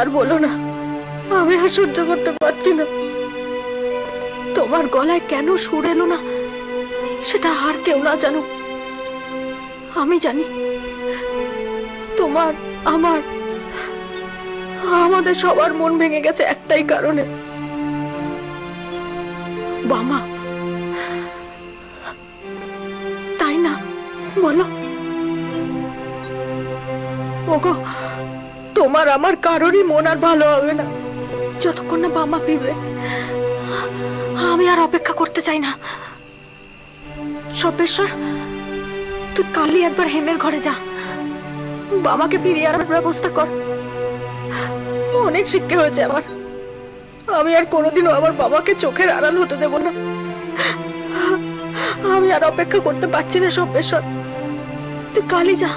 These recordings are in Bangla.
আর বলো না, আমি আর সহ্য করতে পারছি না। তোমার গলায় কেন সুর এলো না সেটা আর কেউ না জানুক, আমি জানি। তোমার, আমার, আমাদের সবার মন ভেঙে গেছে একটাই কারণে, বামা। তাই না বলো? ওগো, তোমার আমার কারোরই মন আর ভালো হবে না যতক্ষণ না বামা ফিরবে। আমি আর অপেক্ষা করতে চাই না। সর্বেশ্বর, তুই কালই একবার হেমের ঘরে যা, বাবাকে ফিরিয়ে আনার ব্যবস্থা কর। অনেক শিক্ষা হয়েছে আমার, আমি আর কোনোদিনও আমার বাবাকে চোখের আড়াল হতে দেব না। আমি আর অপেক্ষা করতে পারছি না সর্বেশ্বর, তুই কালই যা,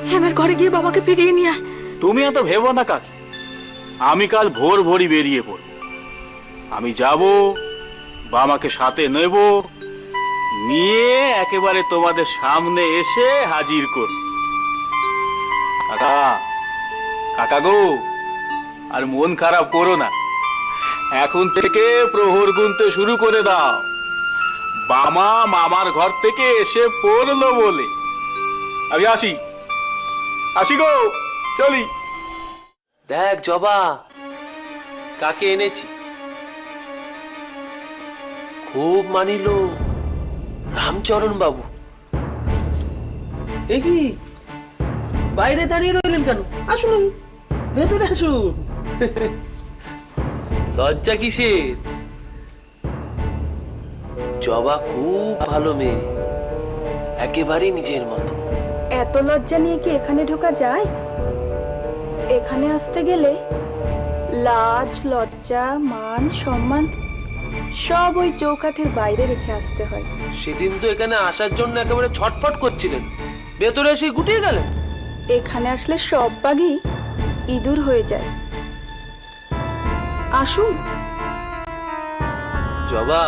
হেমের ঘরে গিয়ে বাবাকে ফিরিয়ে নিয়ে আয়। তুমি এত ভেবো না কাকি, আমি কাল ভোর ভোরই বেরিয়ে পড়ব। আমি যাব, বাবাকে সাথে নেব, নিয়ে একেবারে তোমাদের সামনে এসে হাজির করব। কাকা, কাকা গো, আর মন খারাপ করো না, এখন থেকে প্রহর গুনতে শুরু করে দাও। বামা মামার ঘর থেকে এসে পড়লো বলে। আমি আসি, আসি গো, চলি। দেখ জবা, কাকে এনেছি। খুব মানিল রামচরণ বাবু। এ কি বাইরে দাঁড়িয়ে রইলেন কেন? আসুন, ভেতরে আসুন। লজ্জা কিসের? জবা খুব ভালো মেয়ে, একেবারেই নিজের মতো। এত লজ্জা নিয়ে কি এখানে ঢোকা যায়? এখানে আসতে গেলে লাজ, লজ্জা, মান, সম্মান সব ওই চৌকাঠের বাইরে রেখে আসতে হয়। সেদিন তো এখানে আসার জন্য একেবারে ছটফট করছিলেন, ভেতরে এসে গুটিয়ে গেলেন। এখানে আসলে সব বাঘই ইঁদুর হয়ে যায়। আসুন। জবা,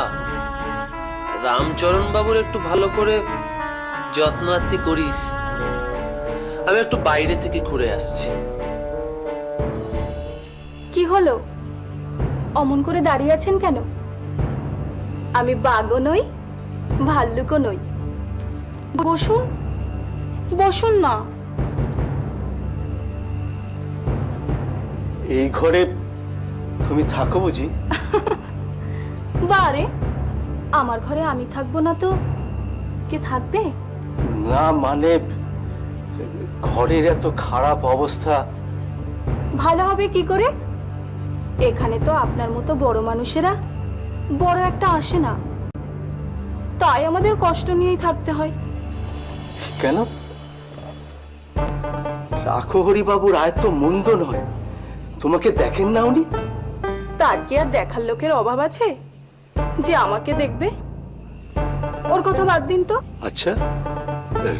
রামচরণ বাবুর একটু ভালো করে যত্ন আত্তি করিস। আমি একটু বাইরে থেকে ঘুরে আসছি। কি হলো, অমন করে দাঁড়িয়ে আছেন কেন? আমি বাঘও নই, ভাল্লুকও নই। বসুন, বসুন না। এই ঘরে তুমি থাকো বুঝি? বারে, আমার ঘরে আমি থাকবো না তো কে থাকবে? না মানে, ঘরের এত খারাপ অবস্থা। ভালো হবে কি করে? এখানে তো আপনার মতো বড় মানুষেরা বড় একটা আসে না, তাই আমাদের কষ্ট নিয়েই থাকতে হয়। কেন? রাখহরি বাবুর আয় তো মন্দ নয়, তোমাকে দেখেন না উনি? তার কি আর দেখার লোকের অভাব আছে যে আমাকে দেখবে? ওর কথা বাদ দিন তো। আচ্ছা,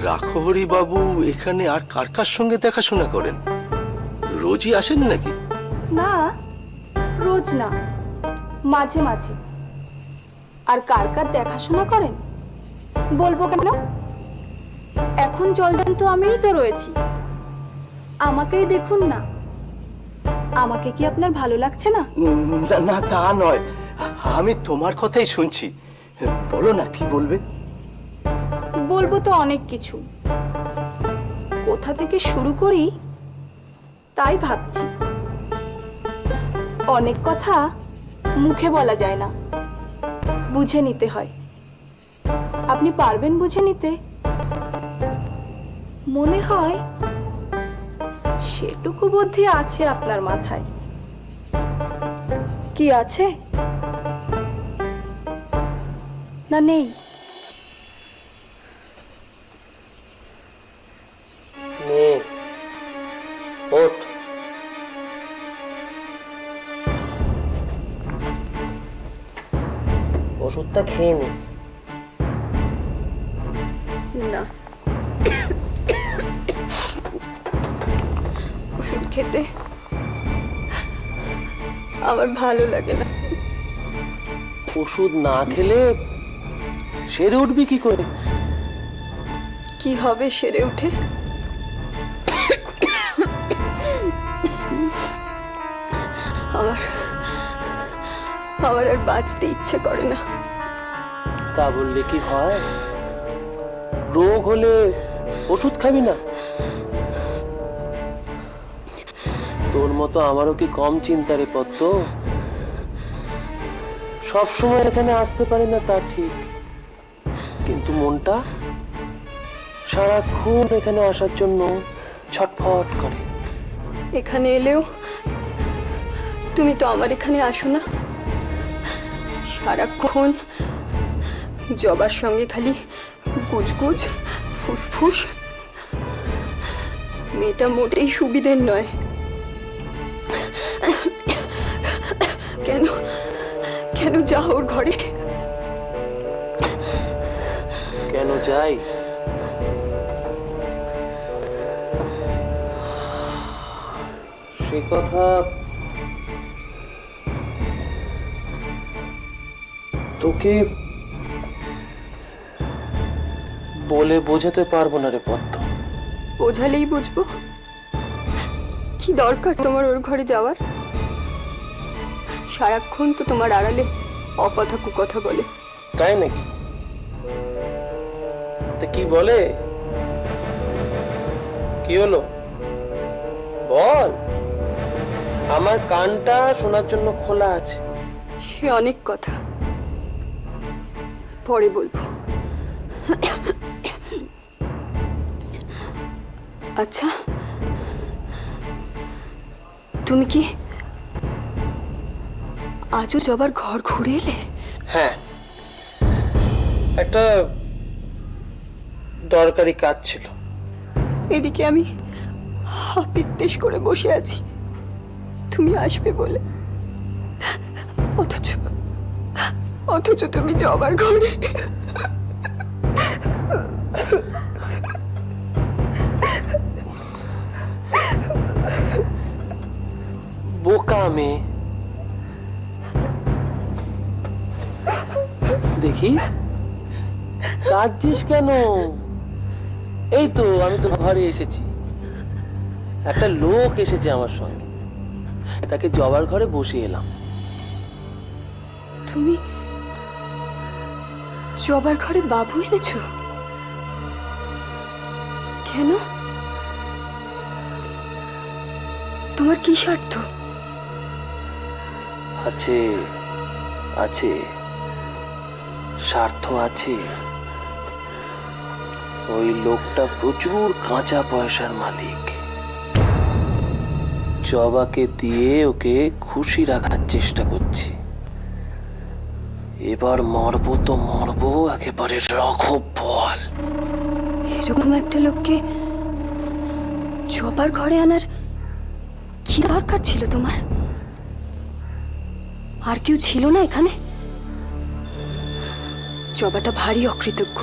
রাখহরি বাবু এখানে আর কার কার সঙ্গে দেখাশোনা করেন? রোজই আসেন নাকি? না, রোজ না, মাঝে মাঝে। আর কার কার দেখাশোনা করেন বলবো কেন? এখন জলদান তো আমিই তো রয়েছি, আমাকেই দেখুন না। আমাকে কি আপনার ভালো লাগছে না? না, তা নয়, আমি তোমার কথাই শুনছি। বলো না, কি বলবে? বলবো তো অনেক কিছু, কোথা থেকে শুরু করি তাই ভাবছি। অনেক কথা মুখে বলা যায় না, বুঝে নিতে হয়। আপনি পারবেন বুঝে নিতে? মনে হয় সেটুকু বুদ্ধি আছে আপনার মাথায়। কি আছে না নেই? ওঠ। ওষুধটা খেয়ে নে। না, ওষুধ খেতে আমার ভালো লাগে না। ওষুধ না খেলে সেরে উঠবি কি করে? কি হবে সেরে উঠে? আমার আমার আর বাঁচতে ইচ্ছে করে না। তা বললে কি হয়? রোগ হলে ওষুধ খাবি না? তোর মতো আমারও কি কম চিন্তা রে পদ্ম? সব সময় এখানে আসতে পারি না তা ঠিক, কিন্তু মনটা সারাক্ষণ এখানে আসার জন্য ছটফট করে। এখানে এলেও তুমি তো আমার এখানে আসো না। সারাক্ষণ জবার সঙ্গে খালি গুজগুজ ফুসফুস। মেয়েটা মোটেই সুবিধের নয়। কেন কেন যাও ওর ঘরে? কেন যাই? সে কথা তোকে বলে বোঝাতে পারবো না রে পদ্ম। বোঝালেই বুঝবো। কি দরকার তোমার ওর ঘরে যাওয়ার? সারাক্ষণ তো তোমার আড়ালে অকথা কুকথা বলে। তাই নাকি? তা কি বলে? কি হলো বল, আমার কানটা শোনার জন্য খোলা আছে। সে অনেক কথা, পরে বলবো। আচ্ছা, তুমি কি আজও জবার ঘর ঘুরে এলে? হ্যাঁ, একটা দরকারি কাজ ছিল। এদিকে আমি হাপিত্তেশ করে বসে আছি তুমি আসবে বলে, অথচ অথচ তুমি জবার ঘরে। বোকা মেয়ে। দেখি কাঁদছিস কেন? এই তো আমি তো ঘরে এসেছি, একটা লোক এসেছে আমার সঙ্গে, তাকে জবার ঘরে বসিয়ে এলাম। তুমি জবার ঘরে বাবু এনেছো? কেন? তোমার কি স্বার্থ? আছে আছে, স্বার্থ আছে। ওই লোকটা প্রচুর কাঁচা পয়সার মালিক। জবাকে দিয়ে ওকে খুশি রাখার চেষ্টা করছি। এবার মরবো তো মরবো একেবারে রঘব বল। এরকম একটা লোককে জবার ঘরে আনার কি দরকার ছিল তোমার? আর কেউ ছিল না এখানে? জবাটা ভারী অকৃতজ্ঞ।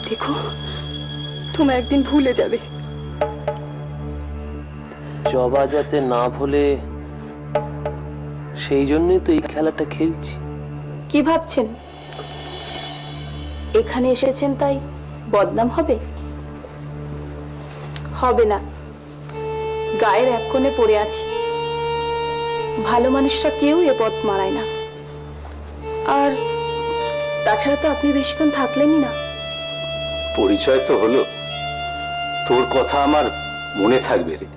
দেখো, তুমি একদিন ভুলে যাবে। জবা যাতে না ভুলে, সেই জন্যই তো এই খেলাটা খেলছি। কি ভাবছেন এখানে এসেছেন তাই বদনাম হবে? হবে না। গায়ের এক কোণে পড়ে আছি। ভালো মানুষরা কেউ এ পথ মারায় না। আর তাছাড়া তো আপনি বেশিক্ষণ থাকলেনই না। পরিচয় তো হলো, তোর কথা আমার মনে থাকবে রে।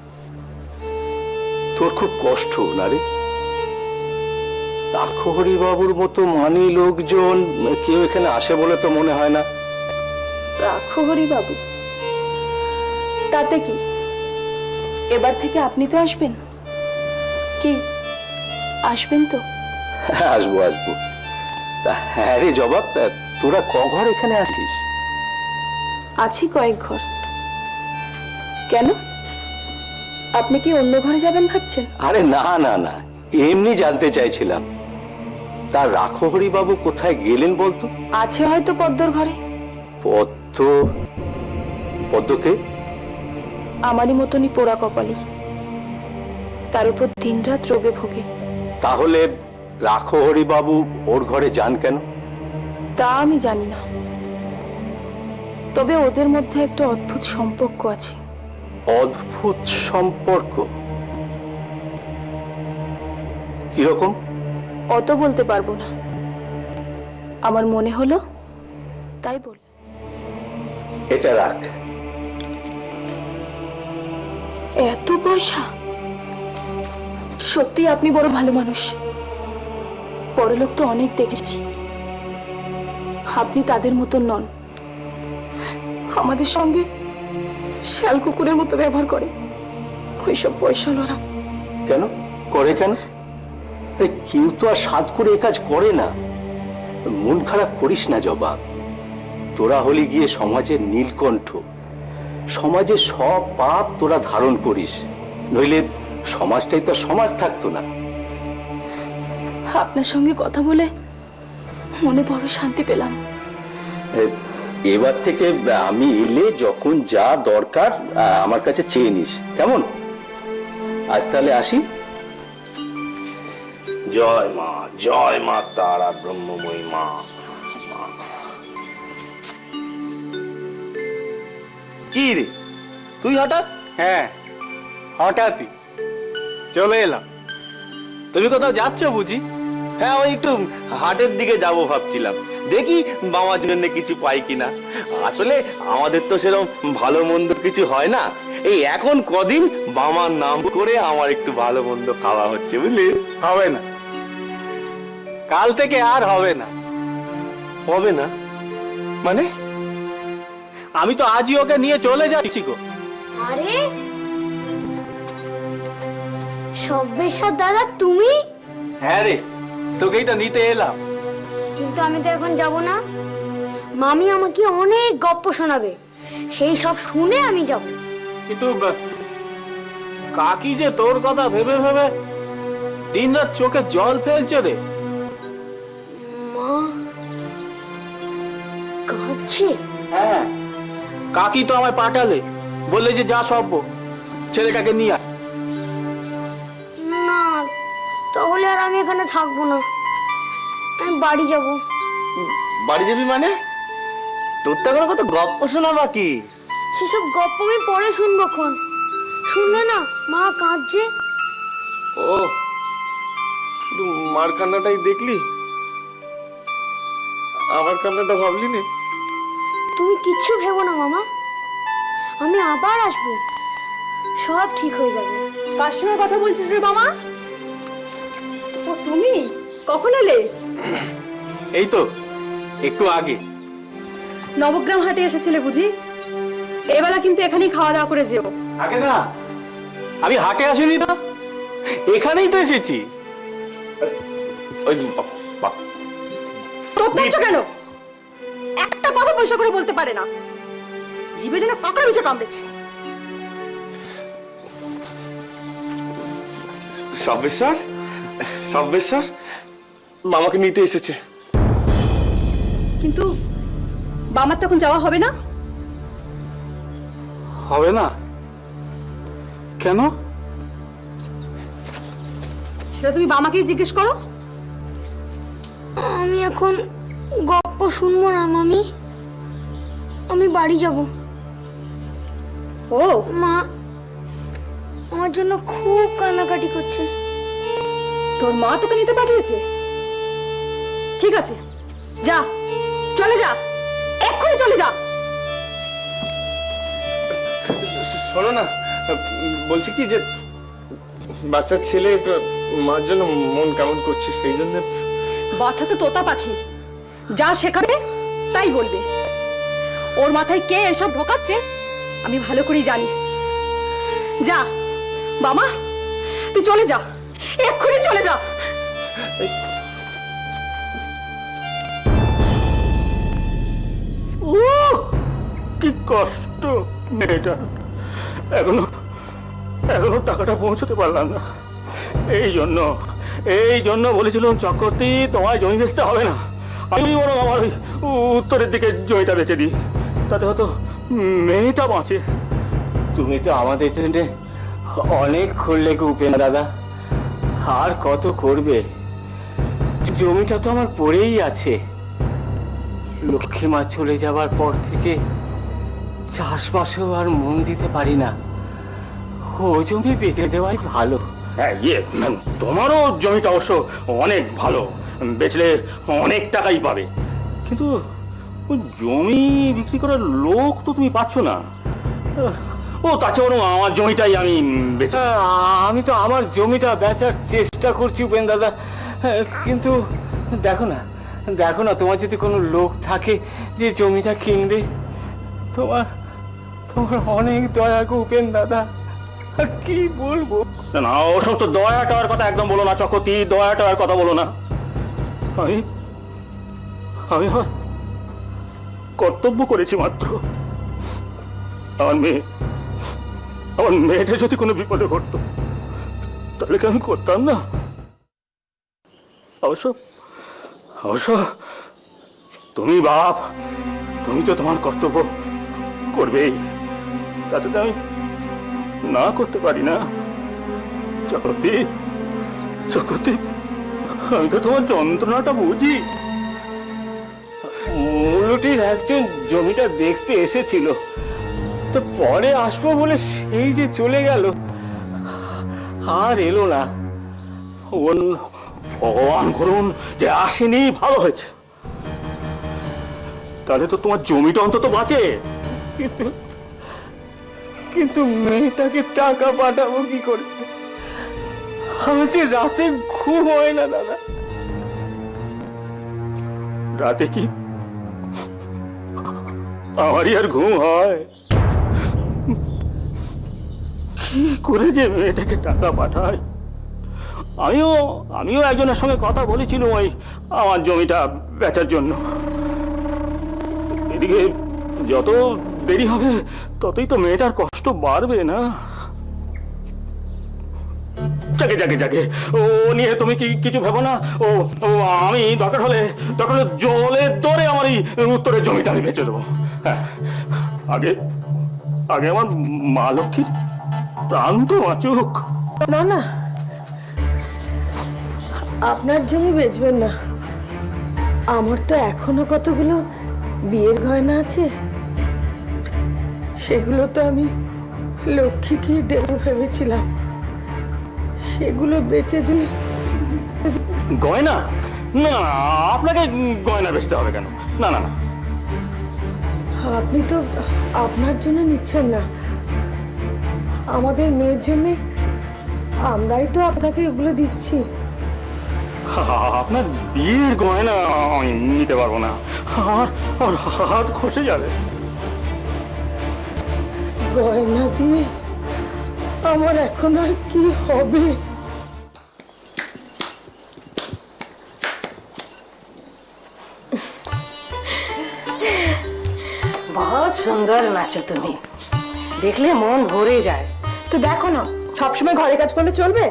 তোর খুব কষ্ট না রে? রাখহরি বাবুর মতো মানি লোকজন কেউ এখানে আসে বলে তো মনে হয় না। রাখহরি বাবু? তাতে কি, এবার থেকে আপনি তো আসবেন। কি আসবেন তো? হ্যাঁ, আসবো আসবো। তা হ্যাঁ রে জবাব, তোরা ঘর এখানে আসিস? আছি কয়েক ঘর। কেন, আপনি কি অন্য ঘরে যাবেন ভাবছেন? আরে না না না, এমনি জানতে চাইছিলাম। তার রাখহরি বাবু কোথায় গেলেন বলতো? আছে হয়তো পদ্মর ঘরে। পদ্ম? পদ্মকে? আমারই মতনই পোড়া কপালি, তার উপর দিনরাত রোগে ভোগে। তাহলে রাখহরি বাবু ওর ঘরে যান কেন? তা আমি জানি না, তবে ওদের মধ্যে একটা অদ্ভুত সম্পর্ক আছে। অদ্ভুত সম্পর্ক? কিরকম? অত বলতে পারবো না, আমার মনে হলো তাই বল। এটা রাখ। এত পয়সা? সত্যি আপনি বড় ভালো মানুষ। বড়লোক তো অনেক দেখেছি, আপনি তাদের মতন নন। আমাদের সঙ্গে শিয়াল কুকুরের মতো ব্যবহার করে ওইসব পয়সা লড়া। কেন করে কেন? আরে কেউ তো আর সাধ করে এ কাজ করে না। মন খারাপ করিস না জবা। তোরা হলি গিয়ে সমাজের নীলকণ্ঠ। সমাজের সব পাপ তোরা ধারণ করিস, নইলে সমাজটাই তো আর সমাজ থাকতো না। আপনার সঙ্গে কথা বলে মনে বড় শান্তি পেলাম। এবার থেকে আমি এলে যখন যা দরকার আমার কাছে চেয়ে নিস, কেমন? আজ তাহলে আসি। জয় মা তারা ব্রহ্মময়ী মা। কি রে তুই হঠাৎ? হ্যাঁ হঠাৎই চলে এলাম। তুমি কোথাও যাচ্ছ বুঝি? হ্যাঁ, ওই একটু হাটের দিকে যাব ভাবছিলাম, দেখি মামার জন্য কিছু পাই কিনা। আসলে আমাদের তো সেরকম ভালো মন্দ কিছু হয় না, এই এখন কদিন মামার নাম করে আমার একটু ভালো মন্দ খাওয়া হচ্ছে, বুঝলি? হবে না, কাল থেকে আর হবে না। হবে না মানে? আমি তো আজই ওকে নিয়ে চলে যাচ্ছি গো। আরে সব্যেশ্বর দাদা, তুমি? হ্যাঁ রে, তোকেই তো নিতে এলাম। কিন্তু আমি তো এখন যাব না। মামি আমাকে অনেক গপ্প শোনাবে, সেই সব শুনে আমি যাব। কিন্তু কাকি যে তোর কথা ভেবে ভেবে দিনরাত চোখে জল ফেলছে রে। মা কাঁদছে? হ্যাঁ, কাকি তো আমায় পাঠালে, বললে যে যা সব ছেলেটাকে নিয়ে আয়। না, তাহলে আর আমি এখানে থাকবো না, আমি বাড়ি যাব। বাড়ি যাবি মানে? তোর তো এখন কত গপ্প শোনা বাকি। সেসব গপ্প আমি পরে শুনবো খন। শুনলে না মা কাঁদছে। ও, শুধু মার কান্নাটাই দেখলি, আমার কান্নাটা ভাবলি না? তুমি কিচ্ছু ভেবো না মামা, আমি আবার আসবো, সব ঠিক হয়ে যাবে। কার সঙ্গে কথা বলছিস রে মামা? ও তুমি কখন এলে? এই তো একটু আগে। নবগ্রাম হাটে এসেছিলে বুঝি? এবেলা কিন্তু এখানেই খাওয়া দাওয়া করে যেও। আগে না, আমি হাটে আসিনি না, এখানেই তো এসেছি। ওই তোর দেখছো কেন? একটা কথা পয়সা করে বলতে পারে না, জিভে যেন কাকড়া বিছে কামড়েছে। সব্যেশ্বর মামাকে নিতে এসেছে। কিন্তু বামার তখন যাওয়া হবে না। হবে না কেন? সেটা তুমি বামাকেই জিজ্ঞেস করো। আমি এখন গপ্প শুনবো না মামি, আমি বাড়ি যাব। ও মা আমার জন্য খুব কান্নাকাটি করছে। তোর মা তোকে নিতে পাঠিয়েছে? ঠিক আছে, যা, চলে যা, এক্ষুনি চলে যা। শোনো না, বলছি কি যে বাচ্চা ছেলে মার জন্য মন কেমন করছে, সেই জন্য। বাচ্চা তো তোতা পাখি, যা শেখাবে তাই বলবে। ওর মাথায় কে এসব ঢোকাচ্ছে আমি ভালো করেই জানি। যা বাবা, তুই চলে যা, এক্ষুনি চলে যা। কি কষ্ট মেয়েটা, এখনো টাকাটা পৌঁছতে পারলাম না। এই জন্য বলেছিলাম চক্রবর্তী, তোমায় জমি বেচতে হবে না, আমি বরং আমার ওই উত্তরের দিকে জমিটা বেচে দিই, তাতে হয়তো মেয়েটা বাঁচে। তুমি তো আমাদের জন্য অনেক করলে গো উপেন দাদা, আর কত করবে? জমিটা তো আমার পড়েই আছে। লক্ষ্মী মা চলে যাবার পর থেকে চাষবাসেও আর মন দিতে পারি না। ও জমি বেঁচে দেওয়াই ভালো। হ্যাঁ তোমারও জমিটা অবশ্য অনেক ভালো, বেচলে অনেক টাকাই পাবে, কিন্তু ওই জমি বিক্রি করার লোক তো তুমি পাচ্ছ না। ও তাছাড়া আমার জমিটাই আমি বেচে। আমি তো আমার জমিটা বেচার চেষ্টা করছি উপেন দাদা, কিন্তু দেখো না তোমার যদি কোনো লোক থাকে যে জমিটা কিনবে, তোমার তোমার অনেক দয়া গো উপেন দাদা, আর কি বলবো। না না, ও সমস্ত দয়া টয়ার কথা একদম বলো না চকতি, দয়া টয়ার কথা বলো না। আমি আমি আমার কর্তব্য করেছি মাত্র। আমার মেয়েটা যদি কোনো বিপদে পড়তো তাহলে কি আমি করতাম না? অবশ্য অবশ্য তুমি বাপ, তুমি তো তোমার কর্তব্য করবেই, তাতে তো আমি না করতে পারি না। চকতি চকতি, আমি তো তোমার যন্ত্রণাটা বুঝি। মুলুটির একজন জমিটা দেখতে এসেছিল, তো পরে আসবো বলে সেই যে চলে গেল, আর এলো না। ভগবান করুন যে আসেনি, ভালো হয়েছে। তাহলে তো তোমার জমিটা অন্তত বাঁচে। কিন্তু কিন্তু মেয়েটাকে টাকা পাঠাবো কি করে? আমার যে রাতে ঘুম হয় না দাদা। রাতে কি আমারই আর ঘুম হয়? কি করে যে মেয়েটাকে টাকা পাঠায়? আমিও একজনের সঙ্গে কথা বলেছিলাম ওই আমার জমিটা বেচার জন্য। এদিকে যত দেরি হবে ততই তো মেয়েটার কষ্ট বাড়বে না? যাকে ও নিয়ে তুমি কিছু ভেবো না। ও আমি দরকার হলে জলের দরে আমার এই উত্তরের জমিটা আমি বেচে দেবো। হ্যাঁ, আগে আমার মা লক্ষ্মীর প্রাণ তো বাঁচুক। না না, আপনার জমি বেচবেন না। আমার তো এখনো কতগুলো বিয়ের গয়না আছে, সেগুলো তো আমি লক্ষ্মীকেই দেবো ভেবেছিলাম। সেগুলো বেচে যদি গয়না? না না, আপনাকে গয়না বেচতে হবে কেন? না না না, আপনি তো আপনার জন্য নিচ্ছেন না, আমাদের মেয়ের জন্য আমরাই তো আপনাকে এগুলো দিচ্ছি। আপনার বিয়ের গয়না আমি নিতে পারবো না, আর হাত খসে যাবে। গয়না দিয়ে আমার এখন আর কি হবে? बहुत সুন্দর নাচো তুমি, দেখলে মন ভরে যায়। তো দেখো না, সবসময় ঘরে কাজ করলে চলবে?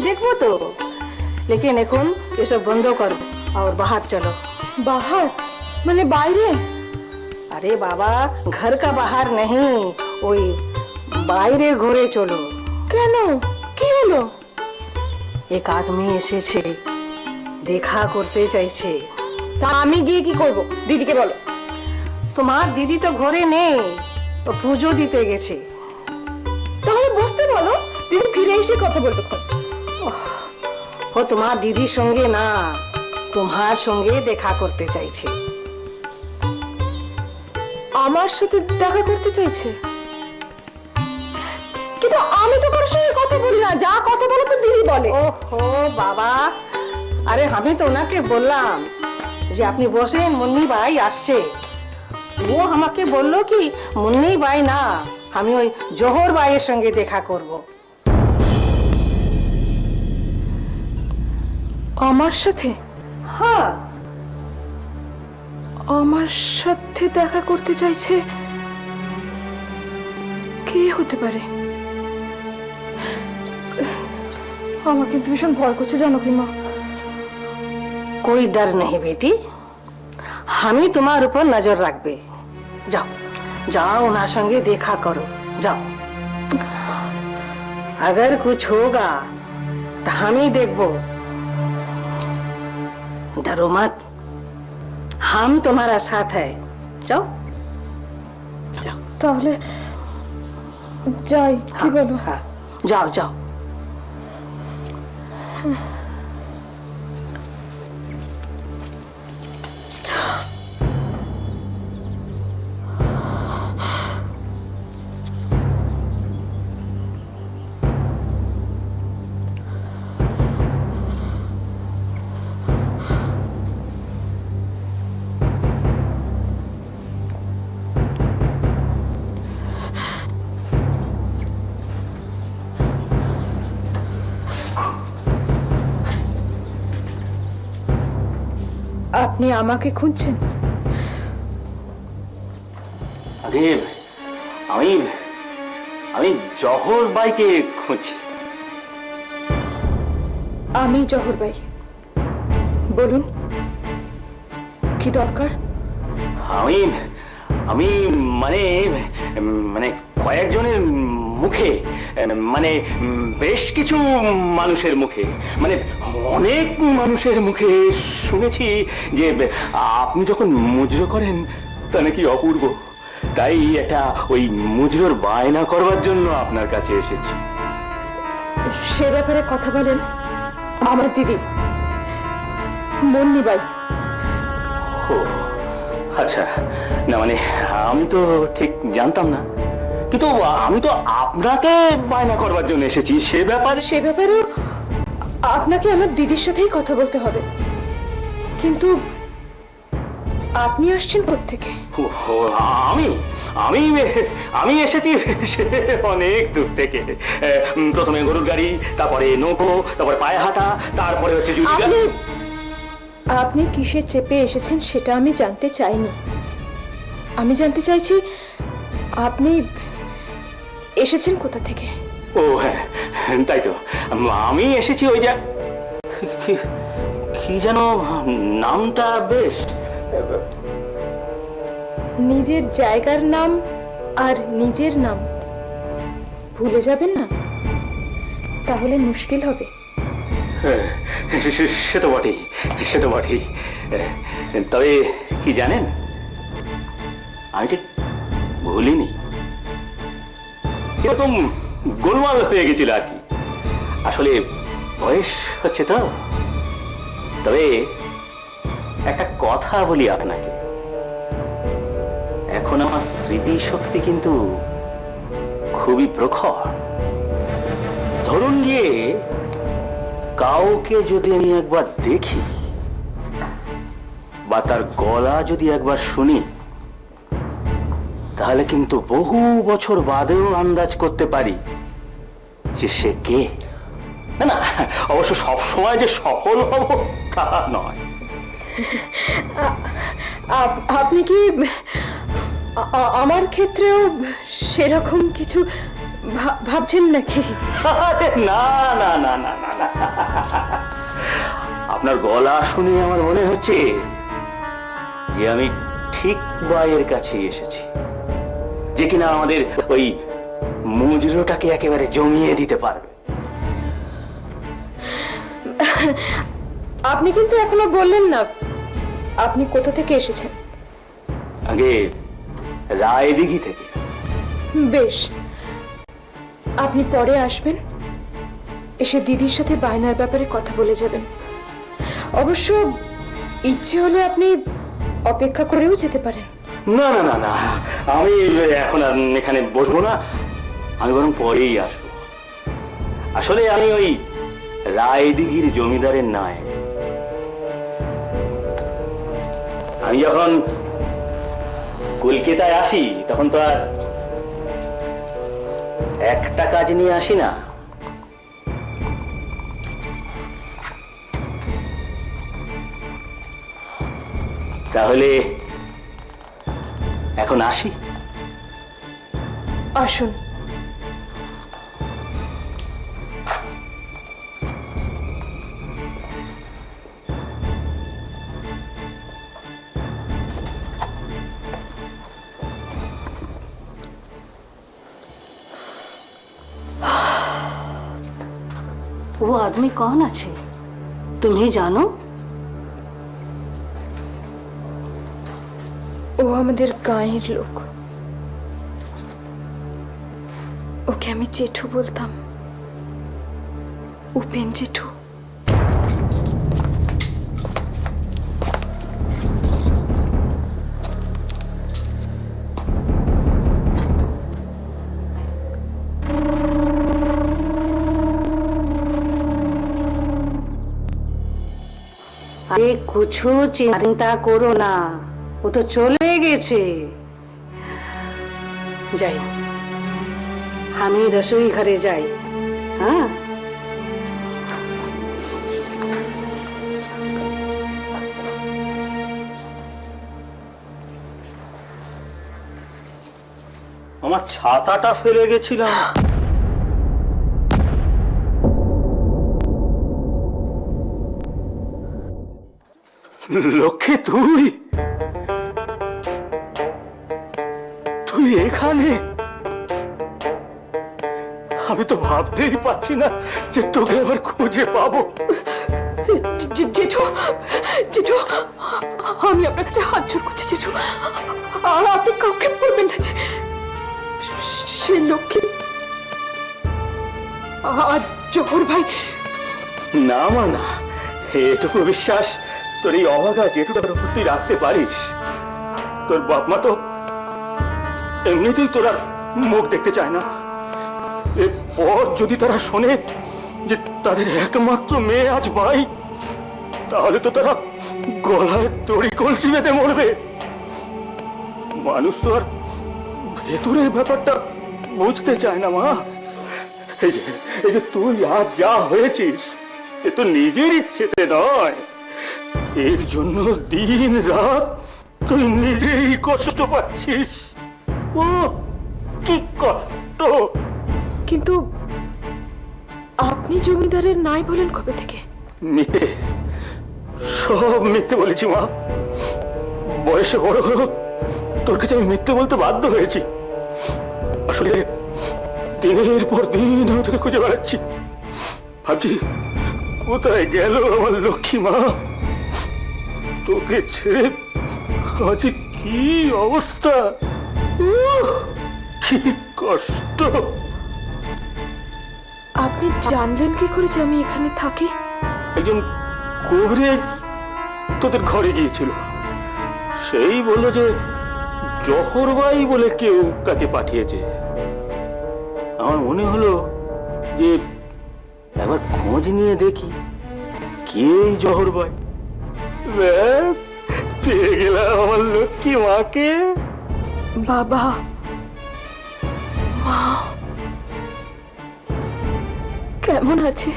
দেখবো তো, लेकिन এখন এসব বন্ধ করো और बाहर चलो। বাহার মানে বাইরে? अरे बाबा, घर का बाहर नहीं, ওই বাইরের ঘরে চলো। কেন, কি হলো? এক আদমি এসেছে, দেখা করতে চাইছে। তা আমি গিয়ে কি করব? দিদিকে বলো। তোমার দিদি তো ঘরে নেই, ও পুজো দিতে গেছে। তাহলে বসতে বলো, দিদি ফিরে এসে কথা বলবে। ও তোমার দিদির সঙ্গে না, তোমার সঙ্গে দেখা করতে চাইছে। আমার সাথে দেখা করতে চাইছে? কিন্তু আমি তো কারোর সঙ্গে কথা বলি না, যা কথা বলো তো দিদি বলে। ওহো বাবা, আরে আমি তো ওনাকে বললাম যে আপনি বসেন, মুন্নি ভাই আসছে। ও আমাকে বললো কি মুন্নি ভাই না, আমি ওই জোহর ভাইয়ের সঙ্গে দেখা করব। আমার সাথে? হ্যাঁ, আমার সাথে দেখা করতে চাইছে? কে হতে পারে? আমার কিন্তু ভীষণ ভয় করছে, জানো কি মা? कोई डर नहीं बेटी, हमें तुम्हारे ऊपर नजर रखबे। जाओ जाओ, उनके संगे देखा करो, जाओ। अगर कुछ होगा तो हम ही देखबो, डरो मत, हम तुम्हारा साथ है। जाओ जाओ। তাহলে যাই, কি বলো? हाँ, जाओ जाओ। আপনি আমাকে খুঁজছেন? আগে আমি আমি জহর বাইকে খুঁজছি। আমি জহর ভাই, বলুন কি দরকার? আমি আমি মানে মানে কয়েকজনের মুখে, মানে বেশ কিছু মানুষের মুখে, মানে অনেক মানুষের মুখে শুনেছি যে আপনি যখন মুজরো করেন তা নাকি অপূর্ব। তাই একটা ওই মুজরোর বায়না করবার জন্য আপনার কাছে এসেছি। সে ব্যাপারে কথা বলেন আমার দিদি মুন্নি বাই। ও আচ্ছা, না মানে আমি তো ঠিক জানতাম না, কিন্তু আমি তো আপনাকে বায়না করবার জন্য এসেছি। সে ব্যাপারেও আপনাকে আমার দিদির সাথেই কথা বলতে হবে, কিন্তু আপনি আসছেন কোত্থেকে? ও, আমি আমি আমি এসেছি সে অনেক দূর থেকে। প্রথমে গরুর গাড়ি, তারপরে নৌকো, তারপরে পায়ে হাঁটা, তারপরে হচ্ছে আপনি কিসে চেপে এসেছেন সেটা আমি জানতে চাইনি। আমি জানতে চাইছি আপনি এসেছেন কোথা থেকে। ও হ্যাঁ, তাই তো আমি এসেছি ওই যে কি যেন নামটা, বেশ নিজের জায়গার নাম আর নিজের নাম ভুলে যাবেন না, তাহলে মুশকিল হবে। সে তো বটেই, সে তো বটেই। তবে কি জানেন, আমি ঠিক ভুলিনি, এরকম গোলমাল হয়ে গেছিল আর কি। আসলে বয়স হচ্ছে তো। তবে একটা কথা বলি আপনাকে, এখন আমার স্মৃতি শক্তি কিন্তু খুবই প্রখর। ধরুন গিয়ে কাউকে যদি আমি একবার দেখি বা তার গলা যদি একবার শুনি, তাহলে কিন্তু বহু বছর বাদেও আন্দাজ করতে পারি যে সে কে। না না, অবশ্য সবসময় যে সফল হব তা নয়। আপনি কি আমার ক্ষেত্রেও সেরকম কিছু ভাবছেন নাকি? না না না না না না, আপনার গলা শুনে আমার মনে হচ্ছে যে আমি ঠিক বাইয়ের কাছে এসেছি, যে কিনা আমাদের ওই মুজরোটাকে একেবারে জমিয়ে দিতে পারবে। আপনি কিন্তু এখনো বললেন না আপনি কোথা থেকে এসেছেন। আগে রায়দিঘি থেকে। বেশ, আপনি পরে আসবেন, এসে দিদির সাথে বায়নার ব্যাপারে কথা বলে যাবেন। অবশ্য ইচ্ছে হলে আপনি অপেক্ষা করেও যেতে পারেন। না না না না, আমি এখন আর এখানে বসবো না, আমি বরং পরেই আসবো। আসলে আমি ওই রায়দিঘির জমিদারের নয়, আমি যখন কলকাতায় আসি তখন তো আর একটা কাজ নিয়ে আসি না। তাহলে এখন আসি। আসুন। वो आदमी कौन আছে তুমি জানো? ও আমাদের গাঁয়ের লোক, ওকে আমি জেঠু বলতাম, উপেন জেঠু। আরে কিছু চিন্তা করো না, ও তো চলে গেছে। যাই, আমি রসোই ঘরে যাই। হ্যাঁ, আমার ছাতাটা ফেলে গেছিলাম। লক্ষ্মী, তুই তুই এখানে? আমি তো ভাবতেই পারছি না যে তোকে আবার খুঁজে পাবো। জেঠু, জেঠু, আমি আপনার কাছে হাত জোড় করছি জেঠু, আর আপনি কাউকে বলবেন না যে সে লক্ষ্মী আর জহর ভাই। না মা না, এটুকু বিশ্বাস তোর এই অভাগা জেঠুটার উপর তুই রাখতে পারিস? তোর বাপ মা তো এমনিতেই তোর আর মুখ দেখতে চায় না। এরপর যদি তারা শোনে যে তাদের একমাত্র মেয়ে আজ ভাই, তাহলে তো তারা গলায় দড়ি কলসি বেঁধে মরবে। মানুষ তো আর ভেতরের ব্যাপারটা বুঝতে চায় না মা। এই যে তুই আজ যা হয়েছিস, এ তো নিজের ইচ্ছেতে নয়। এর জন্য দিন রাত তুই নিজেই কষ্ট পাচ্ছিস। ও কি কষ্ট! কিন্তু আপনি জমিদারের নাই বলেন কবে থেকে? মিথ্যে, সব মিথ্যে বলেছি মা। বয়সে বড় হলো তোর কাছে আমি মিথ্যে বলতে বাধ্য হয়েছি। আসলে দিনের পর দিন আমি তোকে খুঁজে বেড়াচ্ছি, ভাবছি কোথায় গেল আমার লক্ষ্মী মা। তোকে ছেড়ে আজ কি অবস্থা, কি কষ্ট! আপনি জানলেন কি করে যে আমি এখানে থাকি? একজন কবরেজ তোদের ঘরে গিয়েছিল, সেই বলল যে জহরবাই বলে কেউ তাকে পাঠিয়েছে। আমার মনে হলো যে একবার খোঁজ নিয়ে দেখি কে এই জহরবাই। ব্যাস, পেয়ে গেলাম আমার লক্ষ্মী মাকে। বাবা, মা কেমন আছে?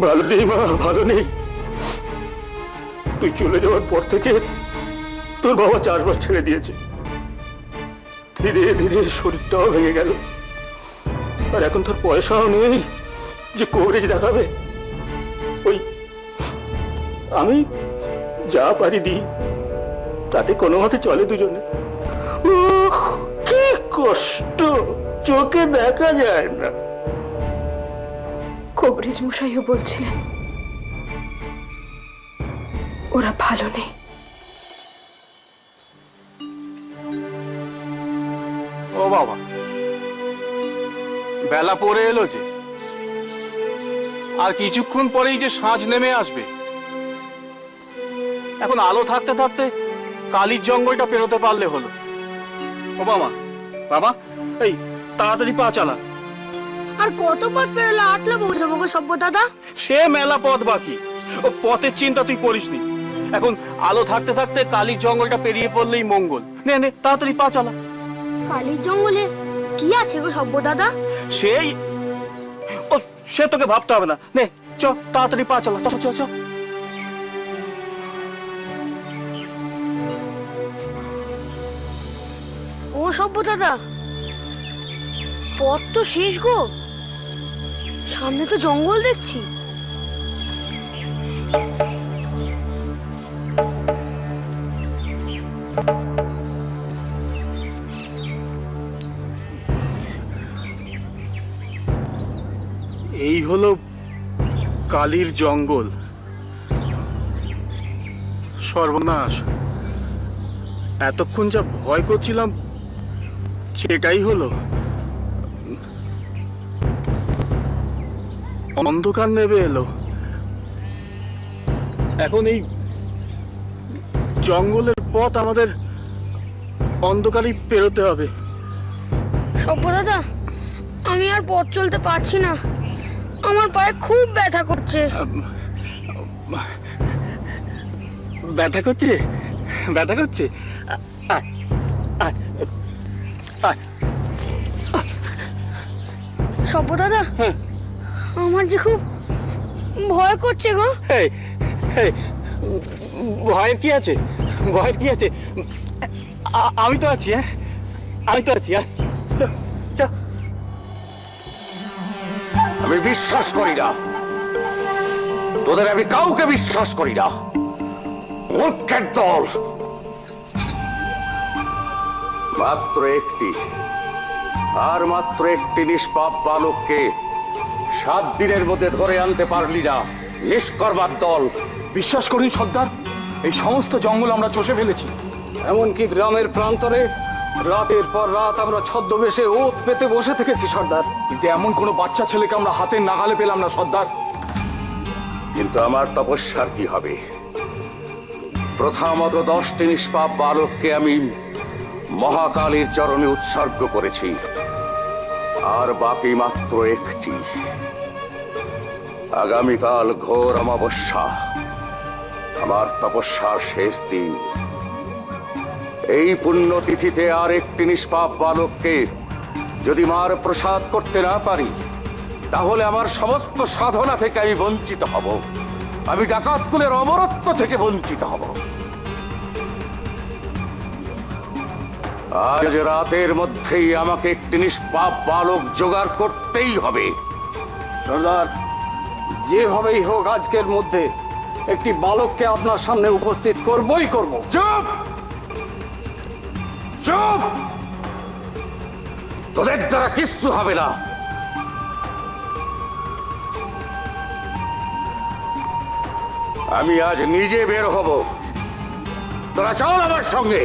ভালো নেই মা, ভালো নেই। তুই চলে যাওয়ার পর থেকে তোর বাবা চাষবাস ছেড়ে দিয়েছে। ধীরে ধীরে শরীরটাও ভেঙে গেল, আর এখন তোর পয়সাও নেই যে কবরেজ দেখাবে। ওই আমি যা পারি দিই, তাতে কোনো মতে চলে দুজনে। উহ, কি কষ্ট, চোখে দেখা যায় না। কবরেজ মশাইও বলছিলেন ওরা ভালো নেই। ও বাবা, বেলা পড়ে এলো যে, আর কিছুক্ষণ পরেই যে সাঁঝ নেমে আসবে। এখন আলো থাকতে থাকতে কালির জঙ্গলটা পেরোতে পারলে হলো। ও বাবা, বাবা, এই তাড়াতাড়ি পা চালা। আর কত পথ পেরোলে আটলে পৌঁছাবো গো সভ্য দাদা? সে মেলা পথ বাকি, ও পথের চিন্তা তুই করিসনি। এখন আলো থাকতে থাকতে কালির জঙ্গলটা পেরিয়ে পড়লেই মঙ্গল। নে নে, তাড়াতাড়ি পা চালা। কালির জঙ্গলে কি আছে গো সভ্য দাদা? সেই ও, সে তোকে ভাবতে হবে না। নে চ, তাড়াতাড়ি পা চালা, চ চ চ। ও সভ্য দাদা, পথ তো শেষ গো, সামনে তো জঙ্গল দেখছি। এই হলো কালির জঙ্গল। সর্বনাশ, এতক্ষণ যা ভয় করছিলাম সেটাই হলো। অন্ধকার নেমে এলো। এখন এই জঙ্গলের পথ আমাদের অন্ধকারেই পেরোতে হবে। সভ্য দাদা, আমি আর পথ চলতে পারছি না, আমার পায়ে খুব ব্যথা করছে। ব্যথা করছে? ব্যথা করছে? আয়, আয়, আয়। সভ্য দাদা, আমার যে খুব ভয় করছে গো। এই, এই, ভয়ের কি আছে? ভয়ের কি আছে? আমি তো আছি, হ্যাঁ, আমি তো আছি। চল, চল। আমি বিশ্বাস করি না, তোদের আমি কাউকে বিশ্বাস করি না। মূর্খের দল। মাত্র একটি, আর মাত্র একটি নিষ্পাপ বালককে 7 দিনের মধ্যে ধরে আনতে পারলি না। নিষ্কর্মার দল। বিশ্বাস করুন সর্দার, এই সমস্ত জঙ্গল আমরা চষে ফেলেছি। এমনকি গ্রামের প্রান্তরে রাতের পর রাত আমরা ছদ্মবেশে ওত পেতে বসে থেকেছি সর্দার, কিন্তু এমন কোনো বাচ্চা ছেলেকে আমরা হাতের নাগালে পেলাম না সর্দার। কিন্তু আমার তপস্যার কি হবে? প্রথমত 10টি নিষ্পাপ বালককে আমি মহাকালীর চরণে উৎসর্গ করেছি, আর বাকি মাত্র একটি। আগামীকাল ঘোর অমাবস্যা, আমার তপস্যার শেষ দিন। এই পুণ্যতিথিতে আর একটি নিষ্পাপ বালককে যদি মার প্রসাদ করতে না পারি, তাহলে আমার সমস্ত সাধনা থেকে আমি বঞ্চিত হব। আমি ডাকাত কুলের অমরত্ব থেকে বঞ্চিত হব। আজ রাতের মধ্যেই আমাকে একটি নিষ্পাপ বালক জোগাড় করতেই হবে। সর্দার, যেভাবেই হোক আজকের মধ্যে একটি বালককে আপনার সামনে উপস্থিত করবই করব। চুপ চুপ, তোদের দ্বারা কিচ্ছু হবে না। আমি আজ নিজে বের হব, তোরা চল আমার সঙ্গে।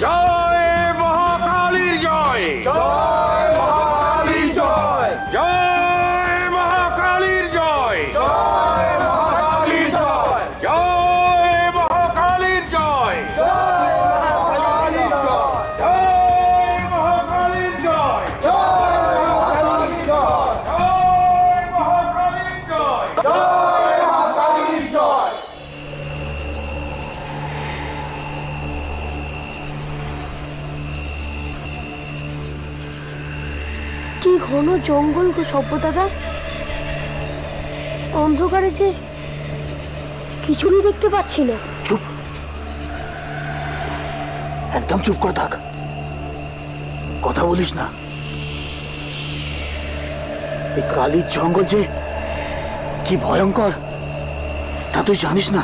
জয় মহাকালীর জয়, জয় মহাকালীর জয়, জয় মহাকালীর জয়, জয় মহাকালীর জয়, জয় মহাকালীর জয়, জয় মহাকালীর জয়, জয় মহাকালীর জয়, জয় মহাকালীর জয়, জয় মহাকালীর জয়, জয় মহাকালীর জয়। কি ঘন জঙ্গল গো সভ্য দাদা। অন্ধকারে যে কিছুই দেখতে পাচ্ছি না। চুপ, একদম চুপ করে থাক, কথা বলিস না। এই কালির জঙ্গল যে কি ভয়ঙ্কর তা তুই জানিস না।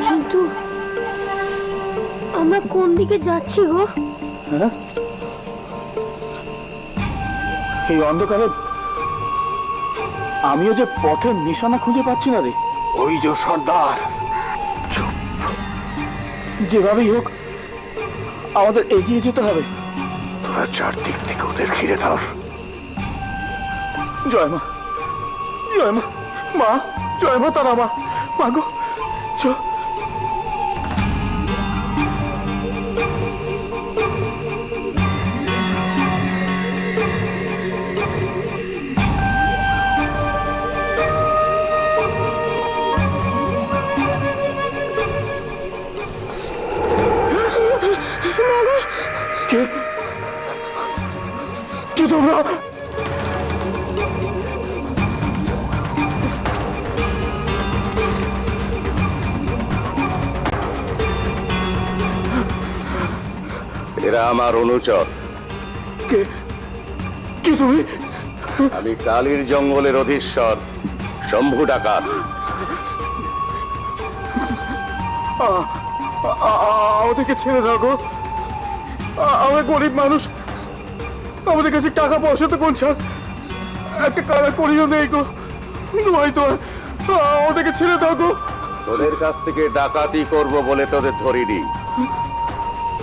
কিন্তু আমরা কোন দিকে যাচ্ছি গো? এই অন্ধকারে আমিও যে পথের নিশানা খুঁজে পাচ্ছি না রে। ওই যে সর্দার। চুপ, যেভাবেই হোক আমাদের এগিয়ে যেতে হবে। তোরা চারদিক থেকে ওদের ঘিরে ধর। জয় মা, জয় মা, মা জয় মা, তারা মা, মা গো চ। কে তোমরা? এরা আমার অনুচর। কে কে তুমি? আমি কালীর জঙ্গলের অধীশ্বর শম্ভু ডাকাত। আমাদেরকে ছেড়ে দাও গো, আমরা গরিব মানুষ, আমাদের কাছে টাকা পয়সা তো কোন ছাড় একটা কারা করিও নেই গো, হয়তো আমাদেরকে ছেড়ে দাও গো। তোদের কাছ থেকে ডাকাতি করব বলে তোদের ধরিনি,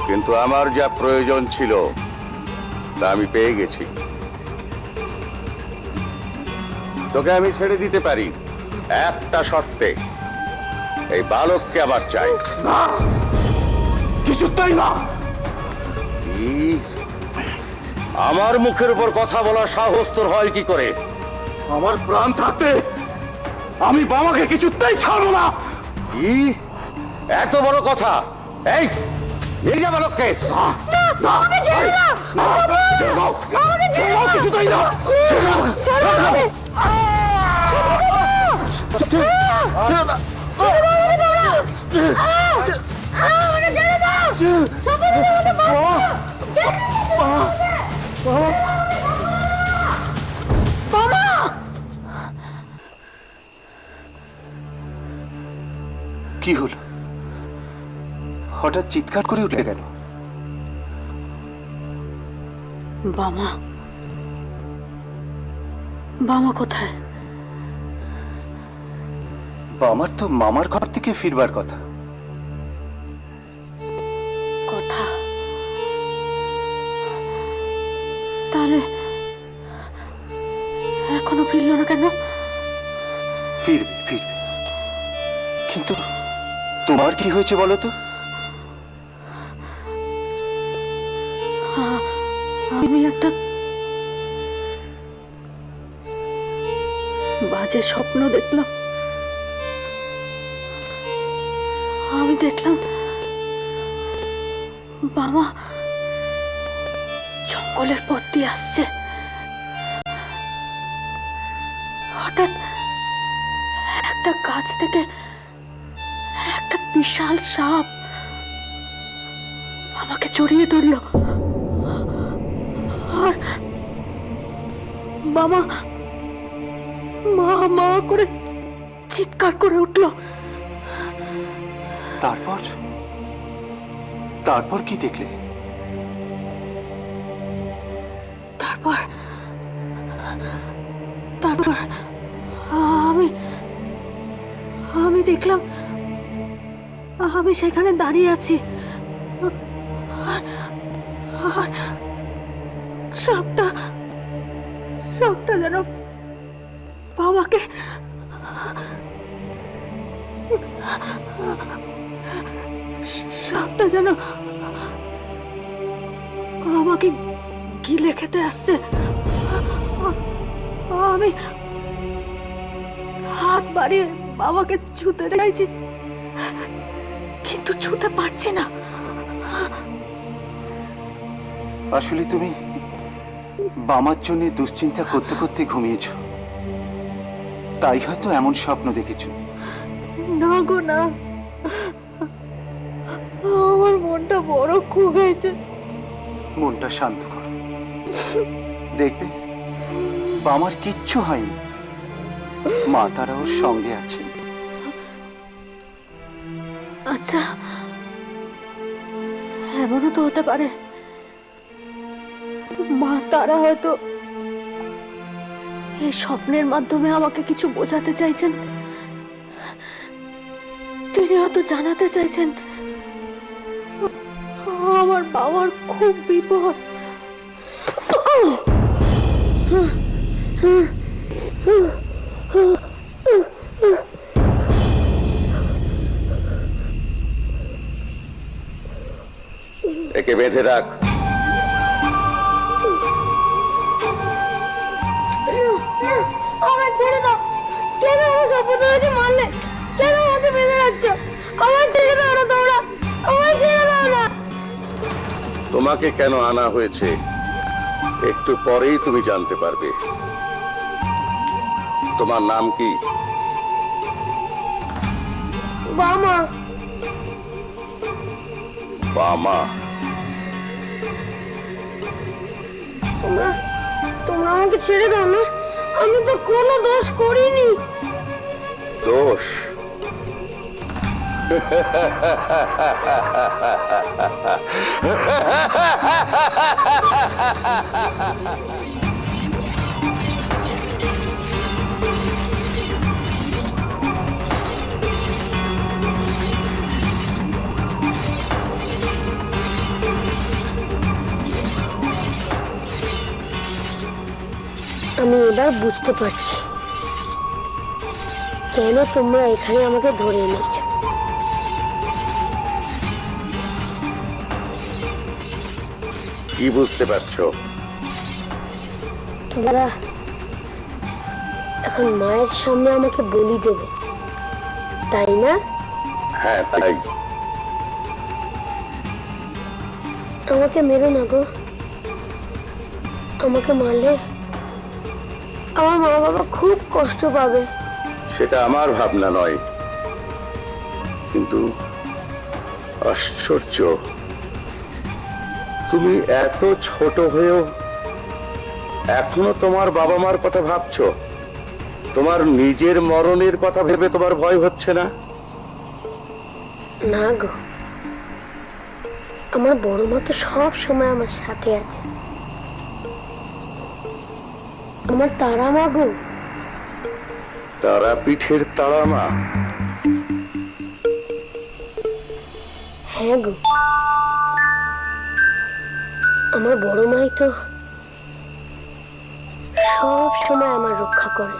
কিন্তু আমার যা প্রয়োজন ছিল তা আমি পেয়ে গেছি। তোকে আমি ছেড়ে দিতে পারি একটা শর্তে, এই বালককে আমার চাই। না, কিছুতেই না। আমার মুখের উপর কথা বলার সাহস তোর হয় কি করে? আমার প্রাণ থাকতে আমি বাবাকে কিছুতেই ছাড়বো না। কি এত বড় কথা? এই নিয়ে যা বালককে। কিছুতেই না। কি হলো? হঠাৎ চিৎকার করে উঠে গেল। বামা, বামা কোথায়? আমার তো মামার ঘর থেকে ফিরবার কথা। কথা? তাহলে এখনো ফিরল না কেন? ফিরবে ফিরবে, কিন্তু তোমার কি হয়েছে বলো তো? আমি একটা বাজে স্বপ্ন দেখলাম। আমি দেখলাম বাবা জঙ্গলের পথ দিয়ে আসছে। হঠাৎ একটা গাছ থেকে একটা বিশাল সাপ আমাকে জড়িয়ে ধরল, আর বাবা মা মা করে চিৎকার করে উঠল। তারপর তারপর কি দেখলে? তারপর তারপর আমি আমি দেখলাম আমি সেখানে দাঁড়িয়ে আছি, আর আর সাপটা সাপটা যেন বাবাকে সাপটা যেন আমাকে গিলে খেতে আসছে। আমি হাত বাড়িয়ে বাবাকে ছুতে চাইছি, কিন্তু ছুতে পারছি না। আসলে তুমি বামার জন্য দুশ্চিন্তা করতে করতে ঘুমিয়েছ, তাই হয়তো এমন স্বপ্ন দেখেছ। না গো না, আমার মনটা বড় খুব হয়েছে। মনটা শান্ত করো, দেখবে বামার কিচ্ছু হয়নি, মা তারা ওর সঙ্গে আছে। আচ্ছা, এমনও তো হতে পারে মা তারা হয়তো এই স্বপ্নের মাধ্যমে আমাকে কিছু বোঝাতে চাইছেন। তিনি হয়তো জানাতে চাইছেন আমার বাবার খুব বিপদ। একে বেঁধে রাখ। আমার ছেড়ে দাও। কেন আমার শপথকে মারলে? কেন আমাকে বেঁধে রাখছো? আমার ছেড়ে দাও না তোমরা, আমার ছেড়ে দাও না। তোমাকে কেন আনা হয়েছে একটু পরেই তুমি জানতে পারবে। তোমার নাম কি? বামা। বামা? তোমরা তোমরা আমাকে ছেড়ে দাও না, আমি তো কোনো দোষ করিনি। দোষ? আমি এবার বুঝতে পারছি কেন তোমরা এখানে আমাকে ধরে এনেছ। কি বুঝতে পারছো? যারা এখন মায়ের সামনে আমাকে বলি দেবে, তাই না? হ্যাঁ তাই। আমাকে মেরো না গো। আমাকে মারলে আমার মা বাবা খুব কষ্ট পাবে। সেটা আমার ভাবনা নয়, কিন্তু আশ্চর্য, তুমি এত ছোট হয়েও এখনো তোমার বাবা মার কথা ভাবছো। তোমার নিজের মরণের কথা ভেবে তোমার ভয় হচ্ছে না? না গো, আমার বড় মা তো সব সময় আমার সাথে আছে। আমার তারা মা গো। তারা পিঠের তারা মা? হ্যাঁ গো, আমার বড় মাই তো সব সময় আমার রক্ষা করে।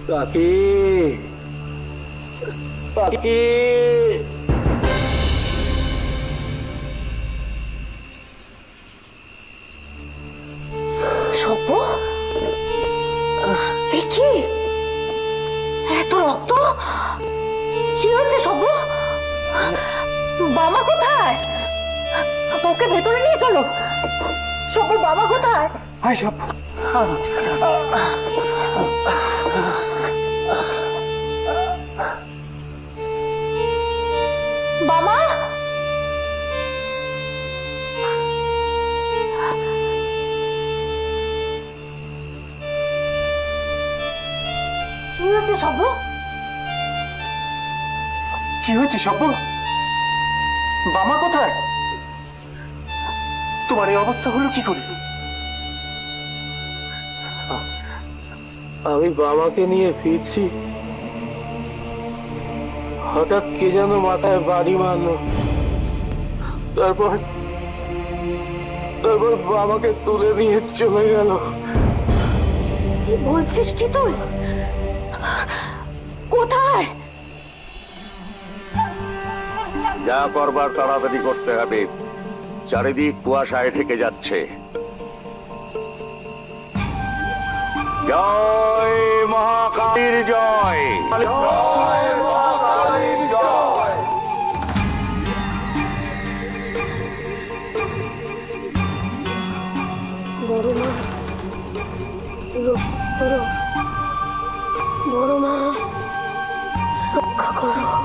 কাকি, কাকি, সব্য, এ কি এত রক্ত? কি হয়েছে সব্য? বাবা কোথায়? ওকে ভেতরে নিয়ে চলো। সব্য, বাবা কোথায়? হাই সব বাবা, কি হয়েছে সব্য? কি হয়েছে সব্য? বামা কোথায়? তোমার এই অবস্থা হলো কি করে? আমি বাবাকে নিয়ে ফিরছি, হঠাৎ কে যেন মাথায় বাড়ি মারলো। তারপর বাবাকে তুলে নিয়ে চলে গেল। বলছিস কি তুই? কোথায়? যা করবার তাড়াতাড়ি করতে হবে, চারিদিক কুয়াশায় ঢেকে যাচ্ছে। জয় মহাকালীর জয়। জয় মহাকালীর জয়। বড় মা, বড় মা, রক্ষা করো।